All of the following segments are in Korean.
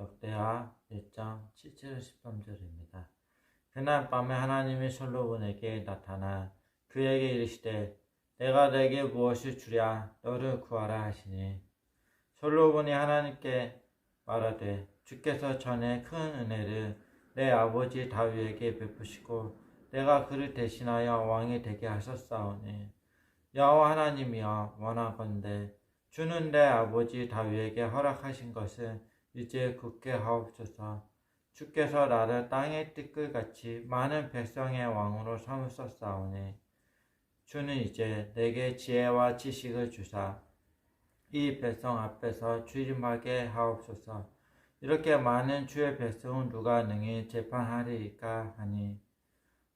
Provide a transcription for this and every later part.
역대하 1장 7절 13절입니다. 그날 밤에 하나님이 솔로몬에게 나타나 그에게 이르시되 내가 내게 무엇을 주랴 너를 구하라 하시니 솔로몬이 하나님께 말하되 주께서 전에 큰 은혜를 내 아버지 다윗에게 베푸시고 내가 그를 대신하여 왕이 되게 하셨사오니 여호와 하나님이여 원하건대 주는 내 아버지 다윗에게 허락하신 것을 이제 굳게 하옵소서. 주께서 나를 땅의 띠끌같이 많은 백성의 왕으로 삼으셨사오니 주는 이제 내게 지혜와 지식을 주사 이 백성 앞에서 주림하게 하옵소서. 이렇게 많은 주의 백성은 누가 능히 재판하리이까 하니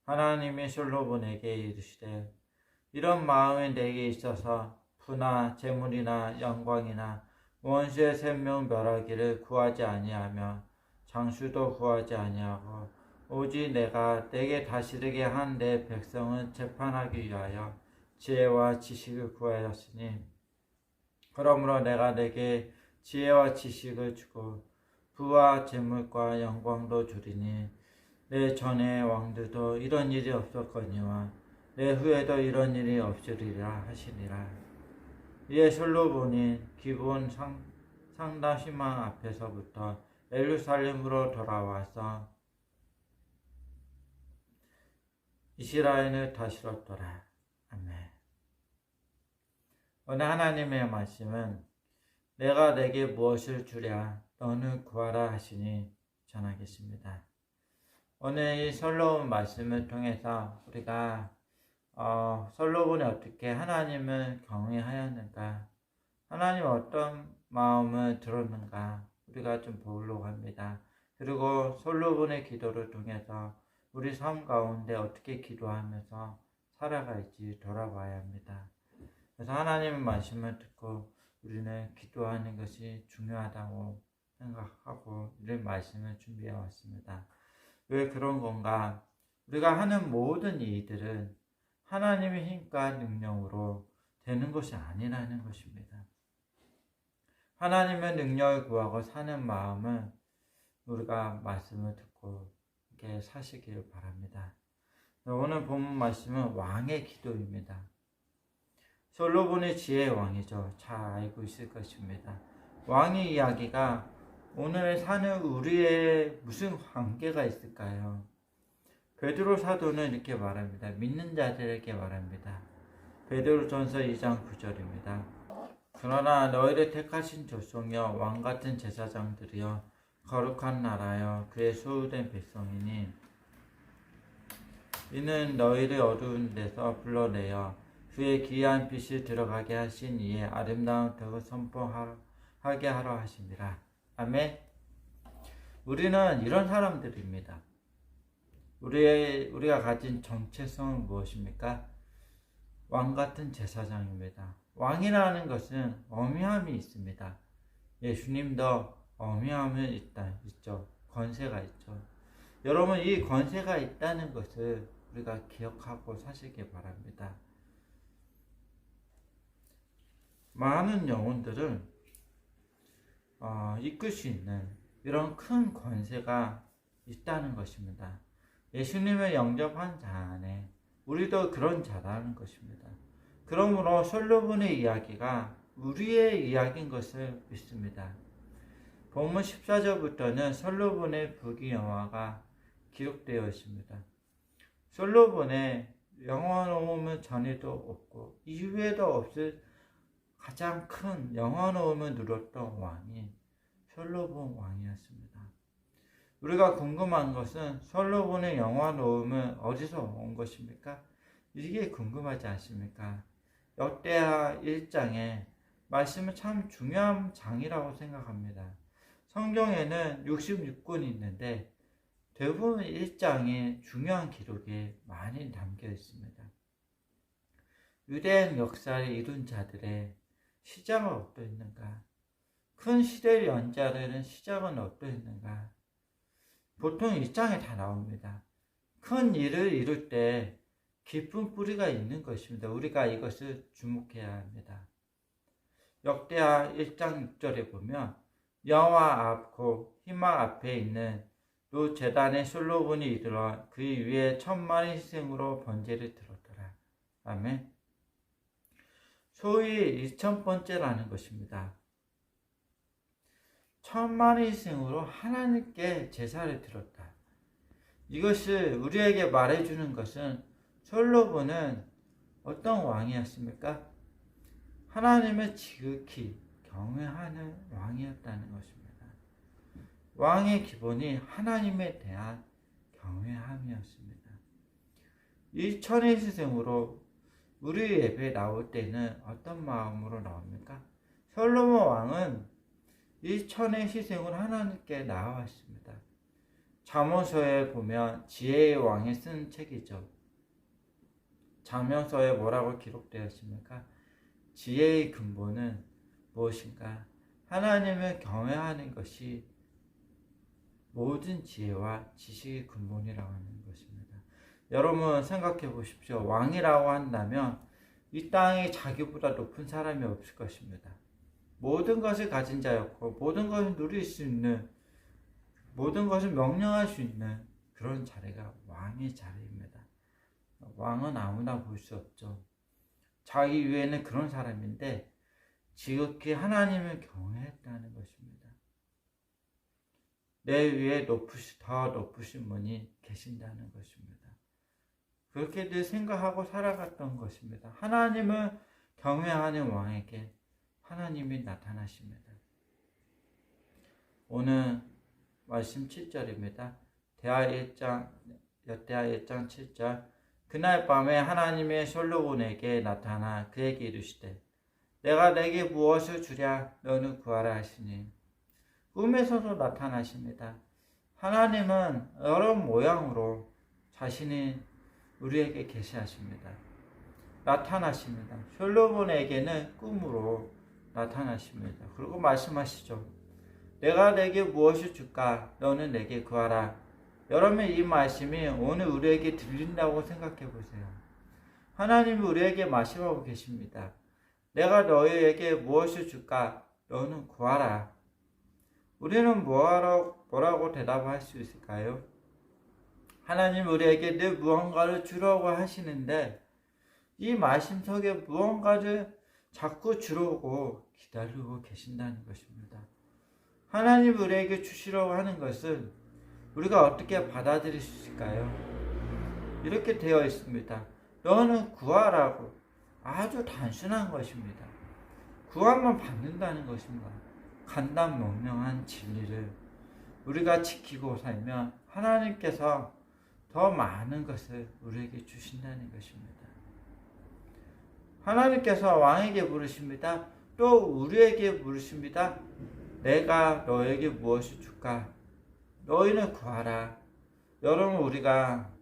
하나님이 솔로몬에게 이르시되 이런 마음이 내게 있어서 부나 재물이나 영광이나 원수의 생명 멸하기를 구하지 아니하며 장수도 구하지 아니하고 오직 내가 내게 다스리게 한 내 백성을 재판하기 위하여 지혜와 지식을 구하였으니 그러므로 내가 내게 지혜와 지식을 주고 부와 재물과 영광도 주리니 내 전의 왕들도 이런 일이 없었거니와 내 후에도 이런 일이 없으리라 하시니라. 이에 솔로몬이 기브온 상담 희망 앞에서부터 예루살렘으로 돌아와서 이스라엘을 다스렸더라. 아멘. 오늘 하나님의 말씀은 내가 내게 무엇을 주랴 너는 구하라 하시니 전하겠습니다. 오늘 이 솔로몬 말씀을 통해서 우리가 솔로몬이 어떻게 하나님을 경외하였는가, 하나님 어떤 마음을 들었는가 우리가 좀 보려고 합니다. 그리고 솔로몬의 기도를 통해서 우리 삶 가운데 어떻게 기도하면서 살아갈지 돌아봐야 합니다. 그래서 하나님의 말씀을 듣고 우리는 기도하는 것이 중요하다고 생각하고 이런 말씀을 준비해 왔습니다. 왜 그런 건가? 우리가 하는 모든 일들은 하나님의 힘과 능력으로 되는 것이 아니라는 것입니다. 하나님의 능력을 구하고 사는 마음을 우리가 말씀을 듣고 이렇게 사시길 바랍니다. 오늘 본 말씀은 왕의 기도입니다. 솔로몬의 지혜의 왕이죠. 잘 알고 있을 것입니다. 왕의 이야기가 오늘 사는 우리의 무슨 관계가 있을까요? 베드로 사도는 이렇게 말합니다. 믿는 자들에게 말합니다. 베드로전서 2장 9절입니다. 그러나 너희를 택하신 족속이여 왕같은 제사장들이여 거룩한 나라여 그의 소유된 백성이니 이는 너희를 어두운 데서 불러내어 그의 귀한 빛을 들어가게 하신 이의 아름다운 덕을 선포하게 하러 하시니라. 아멘. 우리는 이런 사람들입니다. 우리가 가진 정체성은 무엇입니까? 왕같은 제사장입니다. 왕이라는 것은 엄위함이 있습니다. 예수님도 엄위함이 있죠. 권세가 있죠. 여러분, 이 권세가 있다는 것을 우리가 기억하고 사시기 바랍니다. 많은 영혼들을 이끌 수 있는 이런 큰 권세가 있다는 것입니다. 예수님을 영접한 자 안에 우리도 그런 자라는 것입니다. 그러므로 솔로몬의 이야기가 우리의 이야기인 것을 믿습니다. 본문 14절부터는 솔로몬의 부귀영화가 기록되어 있습니다. 솔로몬의 영화로움은 전에도 없고 이후에도 없을 가장 큰 영화로움을 누렸던 왕이 솔로몬 왕이었습니다. 우리가 궁금한 것은 솔로몬의 영화로움은 어디서 온 것입니까? 이게 궁금하지 않습니까? 역대하 1장에 말씀은 참 중요한 장이라고 생각합니다. 성경에는 66권이 있는데 대부분 1장에 중요한 기록이 많이 담겨 있습니다. 유대인 역사를 이룬 자들의 시작은 어떠했는가? 큰 시대를 연 자들은 시작은 어떠했는가? 보통 1장에 다 나옵니다. 큰 일을 이룰 때 깊은 뿌리가 있는 것입니다. 우리가 이것을 주목해야 합니다. 역대하 1장 6절에 보면 여호와 앞고 희망 앞에 있는 또 제단에 솔로몬이 이르러 그 위에 1000마리 희생으로 번제를 들었더라. 아멘. 소위 2000번째라는 것입니다. 1000마리 희생으로 하나님께 제사를 드렸다. 이것을 우리에게 말해주는 것은 솔로몬은 어떤 왕이었습니까? 하나님을 지극히 경외하는 왕이었다는 것입니다. 왕의 기본이 하나님에 대한 경외함이었습니다. 이 천의 희생으로 우리 예배에 나올 때는 어떤 마음으로 나옵니까? 솔로몬 왕은 이 천의 희생을 하나님께 나아왔습니다. 잠언서에 보면 지혜의 왕이 쓴 책이죠. 잠언서에 뭐라고 기록되어 있습니까? 지혜의 근본은 무엇인가? 하나님을 경외하는 것이 모든 지혜와 지식의 근본이라고 하는 것입니다. 여러분 생각해 보십시오. 왕이라고 한다면 이 땅에 자기보다 높은 사람이 없을 것입니다. 모든 것을 가진 자였고 모든 것을 누릴 수 있는, 모든 것을 명령할 수 있는 그런 자리가 왕의 자리입니다. 왕은 아무나 볼 수 없죠. 자기 위에는 그런 사람인데 지극히 하나님을 경외했다는 것입니다. 내 위에 더 높으신 분이 계신다는 것입니다. 그렇게 늘 생각하고 살아갔던 것입니다. 하나님을 경외하는 왕에게 하나님이 나타나십니다. 오늘 말씀 7절입니다. 여대하 1장 7절. 그날 밤에 하나님의 솔로몬에게 나타나 그에게 이르시되 내가 내게 무엇을 주랴 너는 구하라 하시니, 꿈에서도 나타나십니다. 하나님은 여러 모양으로 자신이 우리에게 계시하십니다. 나타나십니다. 솔로몬에게는 꿈으로 나타나십니다. 그리고 말씀하시죠. 내가 내게 무엇을 줄까? 너는 내게 구하라. 여러분, 이 말씀이 오늘 우리에게 들린다고 생각해 보세요. 하나님이 우리에게 말씀하고 계십니다. 내가 너희에게 무엇을 줄까? 너는 구하라. 우리는 뭐라고 대답할 수 있을까요? 하나님 우리에게 늘 무언가를 주라고 하시는데 이 말씀 속에 무언가를 자꾸 주려고 기다리고 계신다는 것입니다. 하나님 우리에게 주시려고 하는 것을 우리가 어떻게 받아들일 수 있을까요? 이렇게 되어 있습니다. 너는 구하라고. 아주 단순한 것입니다. 구하면 받는다는 것입니다. 간단 명령한 진리를 우리가 지키고 살면 하나님께서 더 많은 것을 우리에게 주신다는 것입니다. 하나님께서 왕에게 물으십니다. 또 우리에게 물으십니다. 내가 너에게 무엇을 줄까? 너희는 구하라. 여러분, 우리가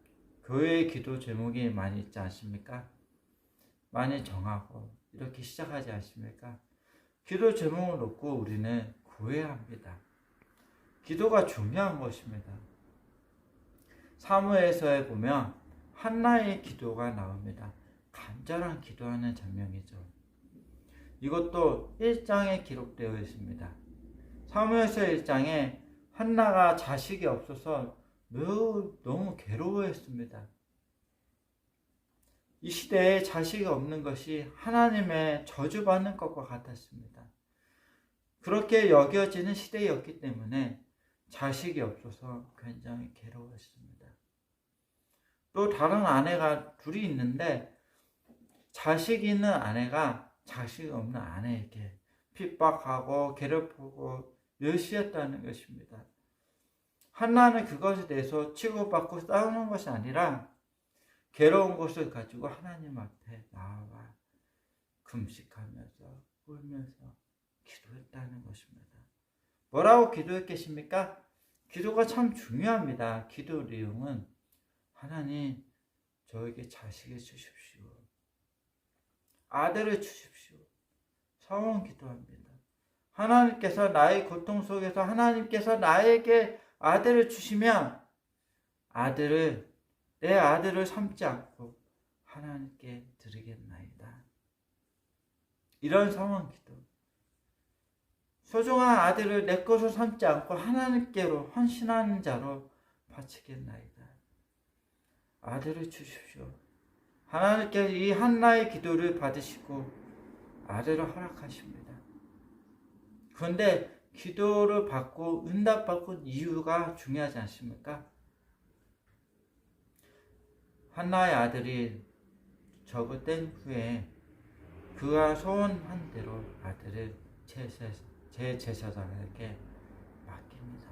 교회의 기도 제목이 많이 있지 않습니까? 많이 정하고 이렇게 시작하지 않습니까? 기도 제목을 놓고 우리는 구해야 합니다. 기도가 중요한 것입니다. 사무엘서에 보면 한나의 기도가 나옵니다. 간절한 기도하는 장면이죠. 이것도 1장에 기록되어 있습니다. 사무엘서 1장에 한나가 자식이 없어서 너무 괴로워했습니다. 이 시대에 자식이 없는 것이 하나님의 저주받는 것과 같았습니다. 그렇게 여겨지는 시대였기 때문에 자식이 없어서 굉장히 괴로웠습니다. 또 다른 아내가 둘이 있는데 자식이 있는 아내가 자식이 없는 아내에게 핍박하고 괴롭히고 멸시했다는 것입니다. 한나는 그것에 대해서 치고받고 싸우는 것이 아니라 괴로운 것을 가지고 하나님 앞에 나와 금식하면서 울면서 기도했다는 것입니다. 뭐라고 기도했겠습니까? 기도가 참 중요합니다. 기도 내용은 하나님 저에게 자식을 주십시오. 아들을 주십시오. 서원 기도합니다. 하나님께서 나의 고통 속에서 하나님께서 나에게 아들을 주시면 내 아들을 삼지 않고 하나님께 드리겠나이다. 이런 서원 기도. 소중한 아들을 내 것으로 삼지 않고 하나님께로 헌신하는 자로 바치겠나이다. 아들을 주십시오. 하나님께서 이 한나의 기도를 받으시고 아들을 허락하십니다. 그런데 기도를 받고 응답받고 이유가 중요하지 않습니까? 한나의 아들이 저그된 후에 그가 소원한 대로 아들을 제 제사장에게 맡깁니다.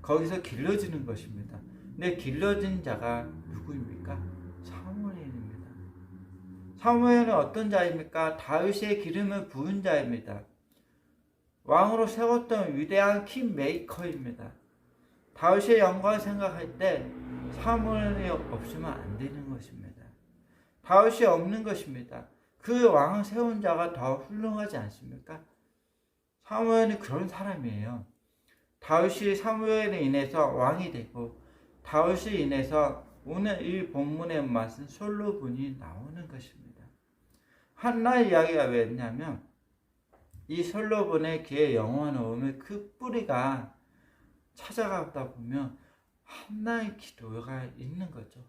거기서 길러지는 것입니다. 근데 길러진 자가 누구입니까? 사무엘입니다. 사무엘은 어떤 자입니까? 다윗의 기름을 부은 자입니다. 왕으로 세웠던 위대한 킹메이커입니다. 다윗의 영광을 생각할 때 사무엘이 없으면 안 되는 것입니다. 다윗이 없는 것입니다. 그 왕을 세운 자가 더 훌륭하지 않습니까? 사무엘은 그런 사람이에요. 다윗이 사무엘에 인해서 왕이 되고 다윗이 인해서 오늘 이 본문의 말씀 솔로몬이 나오는 것입니다. 한나의 이야기가 왜 있냐면 이 솔로몬의 귀에 영원한 오면 그 뿌리가 찾아가다 보면 한나의 기도가 있는 거죠.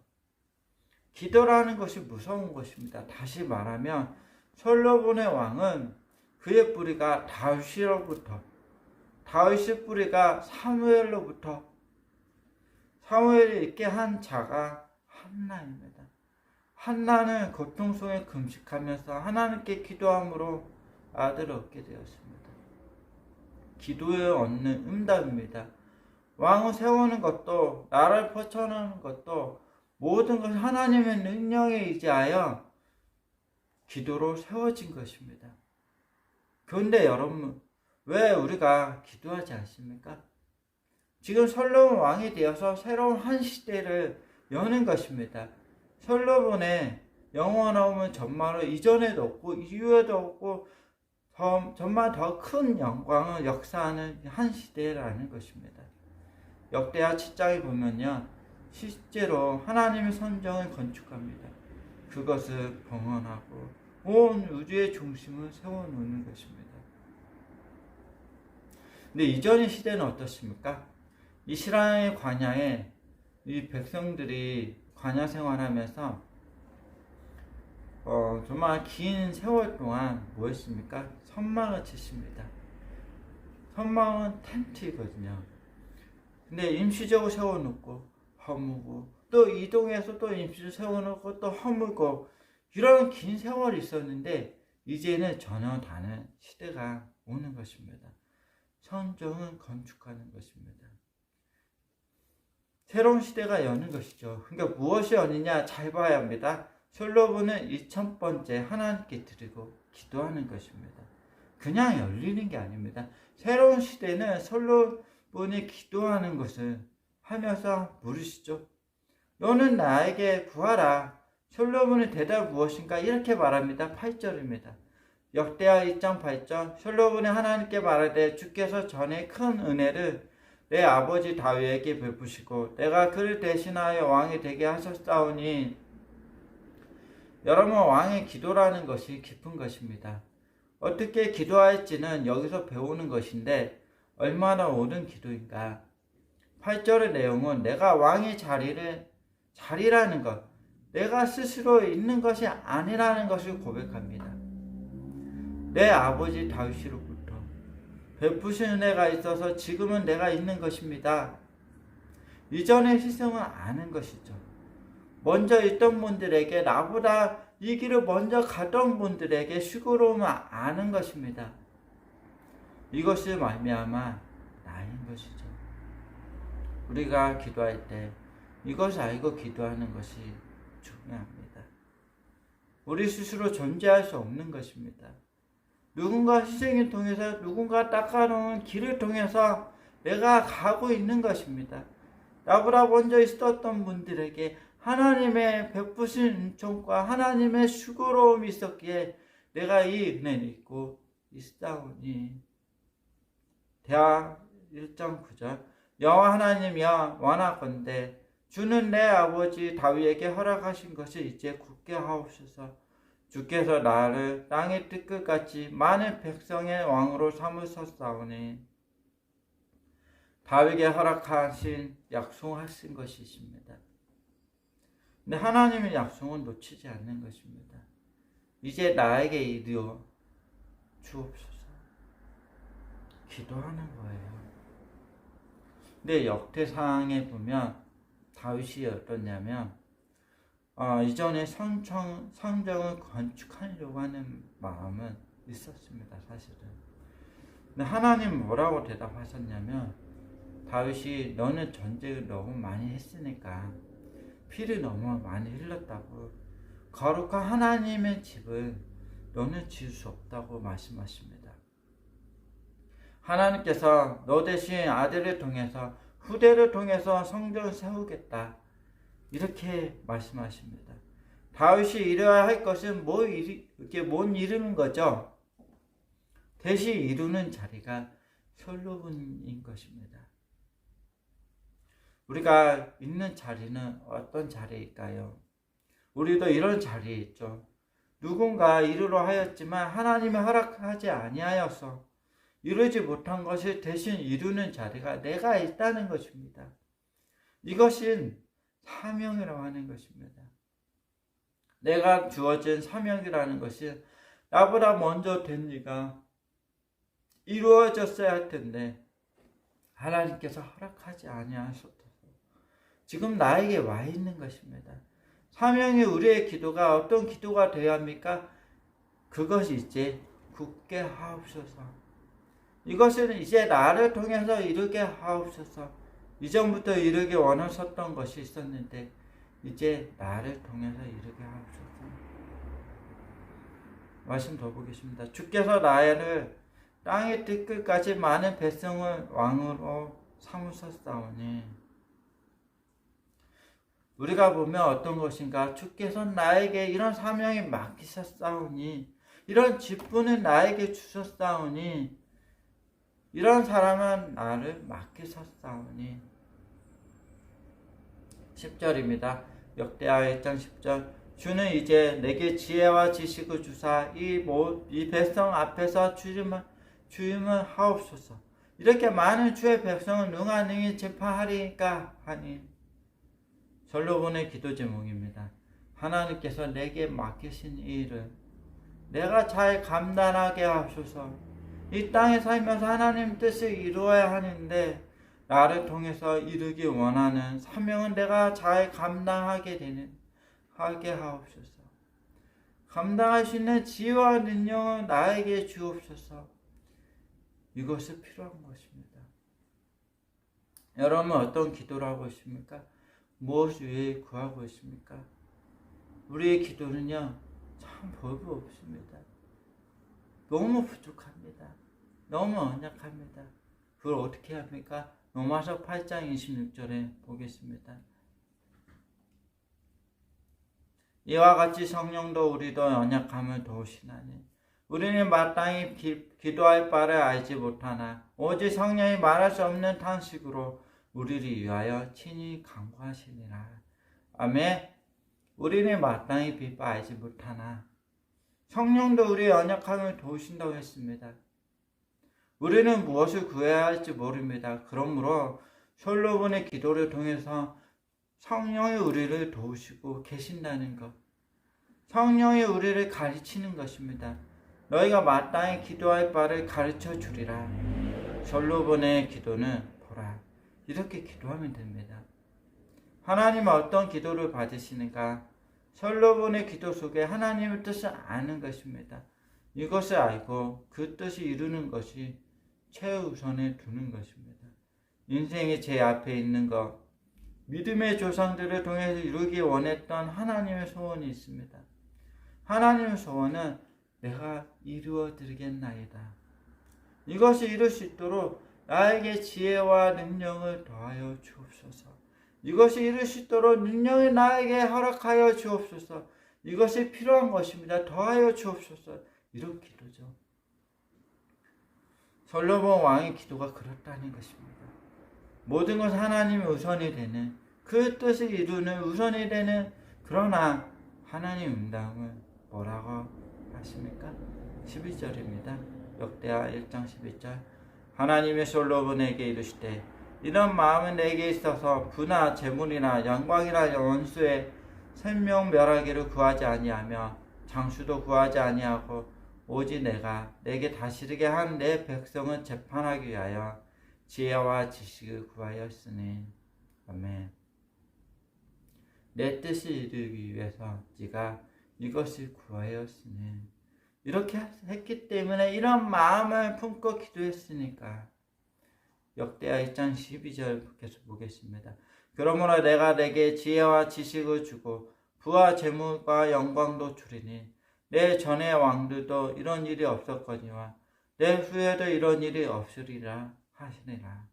기도라는 것이 무서운 것입니다. 다시 말하면 솔로몬의 왕은 그의 뿌리가 다윗으로부터, 다윗의 뿌리가 사무엘로부터, 사무엘이 있게 한 자가 한나입니다. 한나는 고통 속에 금식하면서 하나님께 기도함으로 아들을 얻게 되었습니다. 기도에 얻는 응답입니다. 왕을 세우는 것도 나라를 펼쳐나가는 것도 모든 것이 하나님의 능력에 의지하여 기도로 세워진 것입니다. 그런데 여러분, 왜 우리가 기도하지 않습니까? 지금 솔로몬 왕이 되어서 새로운 한 시대를 여는 것입니다. 솔로몬의 영원함은 정말로 이전에도 없고 이후에도 없고 정말 더 큰 영광을 역사하는 한 시대라는 것입니다. 역대하 7장에 보면요, 실제로 하나님의 선정을 건축합니다. 그것을 봉헌하고 온 우주의 중심을 세워놓는 것입니다. 근데 이전의 시대는 어떻습니까? 이스라엘 광야에 이 백성들이 광야 생활하면서 정말 긴 세월 동안 뭐 했습니까? 선막을 쳤습니다. 선막은 텐트이거든요. 근데 임시적으로 세워놓고 허무고 또 이동해서 또 임시적으로 세워놓고 또 허물고 이런 긴 세월이 있었는데 이제는 전혀 다른 시대가 오는 것입니다. 성전을 건축하는 것입니다. 새로운 시대가 여는 것이죠. 그러니까 무엇이 여느냐 잘 봐야 합니다. 솔로몬은 2000번째 하나님께 드리고 기도하는 것입니다. 그냥 열리는 게 아닙니다. 새로운 시대는 솔로몬이 기도하는 것을 하면서 물으시죠. 너는 나에게 구하라. 솔로몬의 대답 무엇인가? 이렇게 말합니다. 8절입니다. 역대하 2장 8절 솔로몬이 하나님께 말하되 주께서 전에 큰 은혜를 내 아버지 다윗에게 베푸시고 내가 그를 대신하여 왕이 되게 하셨사오니. 여러분, 왕의 기도라는 것이 깊은 것입니다. 어떻게 기도할지는 여기서 배우는 것인데 얼마나 옳은 기도인가. 8절의 내용은 내가 왕의 자리라는 것, 내가 스스로 있는 것이 아니라는 것을 고백합니다. 내 아버지 다윗으로부터 베푸신 은혜가 있어서 지금은 내가 있는 것입니다. 이전의 희생은 아는 것이죠. 먼저 있던 분들에게, 나보다 이 길을 먼저 가던 분들에게 수고로움을 아는 것입니다. 이것을 말미암아 나인 것이죠. 우리가 기도할 때 이것을 알고 기도하는 것이 중요합니다. 우리 스스로 존재할 수 없는 것입니다. 누군가 희생을 통해서, 누군가 닦아놓은 길을 통해서 내가 가고 있는 것입니다. 나보다 먼저 있었던 분들에게 하나님의 베푸신 은총과 하나님의 수고로움이 있었기에 내가 이 은혜를 입고 있사오니. 대하 1장 9절 여호와 하나님이여 원하건대 주는 내 아버지 다윗에게 허락하신 것을 이제 굳게 하옵소서. 주께서 나를 땅의 뜰끝같이 많은 백성의 왕으로 삼으셨사오니 다윗에게 허락하신 약속하신 것이십니다. 근데 하나님의 약속은 놓치지 않는 것입니다. 이제 나에게 이르어 주옵소서. 기도하는 거예요. 근데 역대상에 보면 다윗이 어떻냐면 이전에 성정을 건축하려고 하는 마음은 있었습니다. 사실은. 근데 하나님 뭐라고 대답하셨냐면 다윗이 너는 전쟁을 너무 많이 했으니까 피를 너무 많이 흘렸다고 거룩한 하나님의 집을 너는 지을 수 없다고 말씀하십니다. 하나님께서 너 대신 아들을 통해서 후대를 통해서 성전을 세우겠다 이렇게 말씀하십니다. 다윗이 이루어야 할 것은 못 이루는 거죠. 대신 이루는 자리가 솔로몬인 것입니다. 우리가 있는 자리는 어떤 자리일까요? 우리도 이런 자리에 있죠. 누군가 이루려 하였지만 하나님이 허락하지 아니하여서 이루지 못한 것을 대신 이루는 자리가 내가 있다는 것입니다. 이것은 사명이라고 하는 것입니다. 내가 주어진 사명이라는 것이 나보다 먼저 된 일가 이루어졌어야 할 텐데 하나님께서 허락하지 아니하셨다. 지금 나에게 와 있는 것입니다. 사명이 우리의 기도가 어떤 기도가 되어야 합니까? 그것이 이제 굳게 하옵소서. 이것은 이제 나를 통해서 이루게 하옵소서. 이전부터 이루기 원하셨던 것이 있었는데 이제 나를 통해서 이루게 하옵소서. 말씀 더 보겠습니다. 주께서 나를 땅의 뜰끝까지 많은 백성을 왕으로 삼으셨사오니 우리가 보면 어떤 것인가? 주께서 나에게 이런 사명이 맡기셨사오니 이런 직분을 나에게 주셨사오니 이런 사람은 나를 맡기셨사오니 10절입니다. 역대하 1장 10절 주는 이제 내게 지혜와 지식을 주사 이 백성 앞에서 주임을 하옵소서. 이렇게 많은 주의 백성은 능히 재판하리까 하니 솔로몬의 기도 제목입니다. 하나님께서 내게 맡기신 이 일을 내가 잘 감당하게 하소서. 이 땅에 살면서 하나님 뜻을 이루어야 하는데 나를 통해서 이루기 원하는 사명은 내가 잘 감당하게 하옵소서. 감당할 수 있는 지혜와 능력을 나에게 주옵소서. 이것이 필요한 것입니다. 여러분 어떤 기도를 하고 있습니까? 무엇을 위해 구하고 있습니까? 우리의 기도는요 참 법이 없습니다. 너무 부족합니다. 너무 언약합니다. 그걸 어떻게 합니까? 로마서 8장 26절에 보겠습니다. 이와 같이 성령도 우리도 언약함을 도우시나니 우리는 마땅히 기도할 바를 알지 못하나 오직 성령이 말할 수 없는 탄식으로 우리를 위하여 친히 간구하시니라. 아멘. 우리는 마땅히 빌 바 알지 못하나 성령도 우리의 언약함을 도우신다고 했습니다. 우리는 무엇을 구해야 할지 모릅니다. 그러므로 솔로몬의 기도를 통해서 성령이 우리를 도우시고 계신다는 것, 성령이 우리를 가르치는 것입니다. 너희가 마땅히 기도할 바를 가르쳐 주리라. 솔로몬의 기도는 보라. 이렇게 기도하면 됩니다. 하나님은 어떤 기도를 받으시는가? 솔로몬의 기도 속에 하나님의 뜻을 아는 것입니다. 이것을 알고 그 뜻을 이루는 것이 최우선에 두는 것입니다. 인생이 제 앞에 있는 것, 믿음의 조상들을 통해서 이루기 원했던 하나님의 소원이 있습니다. 하나님의 소원은 내가 이루어 드리겠나이다. 이것을 이룰 수 있도록 나에게 지혜와 능력을 더하여 주옵소서. 이것이 이룰 수 있도록 능력이 나에게 허락하여 주옵소서. 이것이 필요한 것입니다. 더하여 주옵소서. 이런 기도죠. 솔로몬 왕의 기도가 그렇다는 것입니다. 모든 것은 하나님의 우선이 되는 그 뜻을 이루는 우선이 되는 그러나 하나님 응답은 뭐라고 하십니까? 12절입니다. 역대하 1장 12절. 하나님이 솔로몬에게 이르시되 이런 마음은 내게 있어서 부나 재물이나 영광이나 원수의 생명멸하기를 구하지 아니하며 장수도 구하지 아니하고 오직 내가 내게 다스리게 한 내 백성은 재판하기 위하여 지혜와 지식을 구하였으니. 아멘. 내 뜻을 이루기 위해서 네가 이것을 구하였으니. 이렇게 했기 때문에 이런 마음을 품고 기도했으니까. 역대하 2장 12절 계속 보겠습니다. 그러므로 내가 내게 지혜와 지식을 주고 부와 재물과 영광도 주리니 내 전의 왕들도 이런 일이 없었거니와 내 후에도 이런 일이 없으리라 하시니라.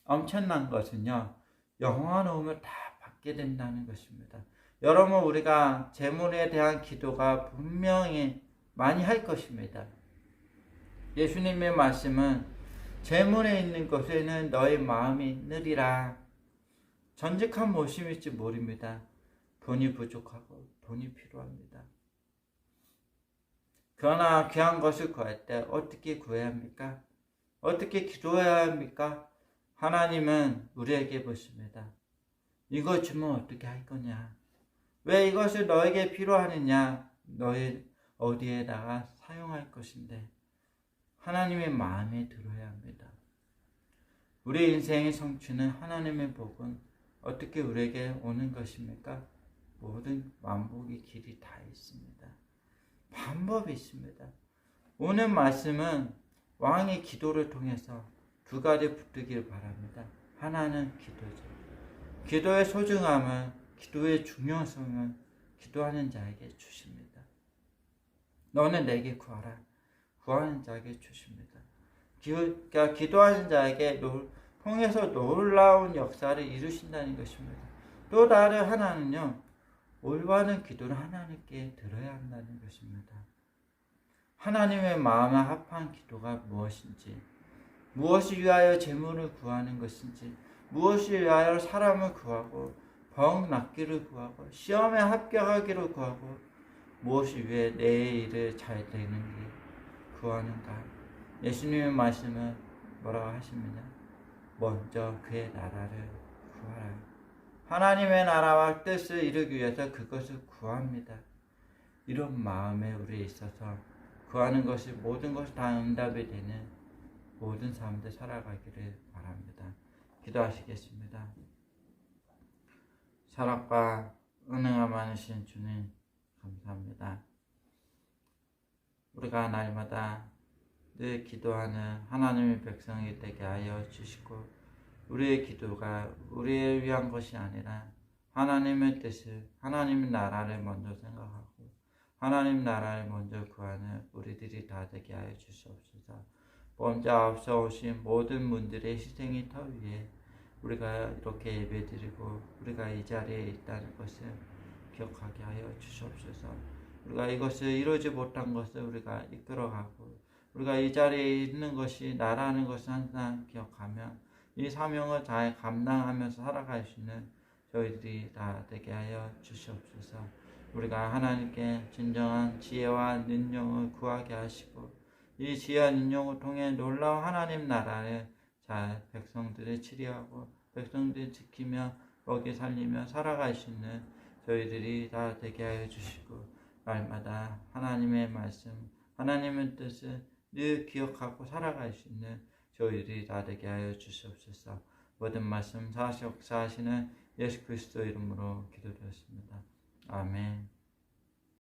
엄청난 것은요, 영원함을 다 받게 된다는 것입니다. 여러분, 우리가 재물에 대한 기도가 분명히 많이 할 것입니다. 예수님의 말씀은 재물에 있는 것에는 너의 마음이 느리라. 전직한 모심일지 모릅니다. 돈이 부족하고 돈이 필요합니다. 그러나 귀한 것을 구할 때 어떻게 구해야 합니까? 어떻게 기도해야 합니까? 하나님은 우리에게 묻습니다. 이거 주면 어떻게 할 거냐? 왜 이것을 너에게 필요하느냐? 너희 어디에다가 사용할 것인데 하나님의 마음에 들어야 합니다. 우리 인생의 성취는 하나님의 복은 어떻게 우리에게 오는 것입니까? 모든 완복의 길이 다 있습니다. 방법이 있습니다. 오늘 말씀은 왕의 기도를 통해서 두 가지 붙들기를 바랍니다. 하나는 기도죠. 기도의 소중함을, 기도의 중요성을 기도하는 자에게 주십니다. 너는 내게 구하라. 구하는 자에게 주십니다. 그러니까 기도하는 자에게 통해서 놀라운 역사를 이루신다는 것입니다. 또 다른 하나는요, 올바른 기도를 하나님께 들어야 한다는 것입니다. 하나님의 마음에 합한 기도가 무엇인지, 무엇을 위하여 재물을 구하는 것인지, 무엇을 위하여 사람을 구하고 복 낳기를 구하고 시험에 합격하기를 구하고 무엇을 위해 내 일을 잘 되는 게 구하는가. 예수님의 말씀은 뭐라고 하십니까? 먼저 그의 나라를 구하라. 하나님의 나라와 뜻을 이루기 위해서 그것을 구합니다. 이런 마음에 우리에 있어서 구하는 것이 모든 것이 다 응답이 되는 모든 사람들 살아가기를 바랍니다. 기도하시겠습니다. 사랑과 은혜가 많으신 주님 감사합니다. 우리가 날마다 늘 기도하는 하나님의 백성이 되게 하여 주시고 우리의 기도가 우리를 위한 것이 아니라 하나님의 뜻을, 하나님의 나라를 먼저 생각하고 하나님 나라를 먼저 구하는 우리들이 다 되게 하여 주시옵소서. 먼저 앞서 오신 모든 분들의 희생이 터 위에 우리가 이렇게 예배드리고 우리가 이 자리에 있다는 것을 기억하게 하여 주시옵소서. 우리가 이것을 이루지 못한 것을 우리가 이끌어가고 우리가 이 자리에 있는 것이 나라는 것을 항상 기억하며 이 사명을 잘 감당하면서 살아갈 수 있는 저희들이 다 되게 하여 주시옵소서. 우리가 하나님께 진정한 지혜와 능력을 구하게 하시고 이 지혜와 능력을 통해 놀라운 하나님 나라를 잘 백성들을 치리하고 백성들을 지키며 먹이 살리며 살아갈 수 있는 저희들이 다 되게 하여 주시고 날마다 하나님의 말씀, 하나님의 뜻을 늘 기억하고 살아갈 수 있는 저희들이 다 되게 하여 주시옵소서. 모든 말씀 역사하시는 예수 그리스도 이름으로 기도드렸습니다. 아멘.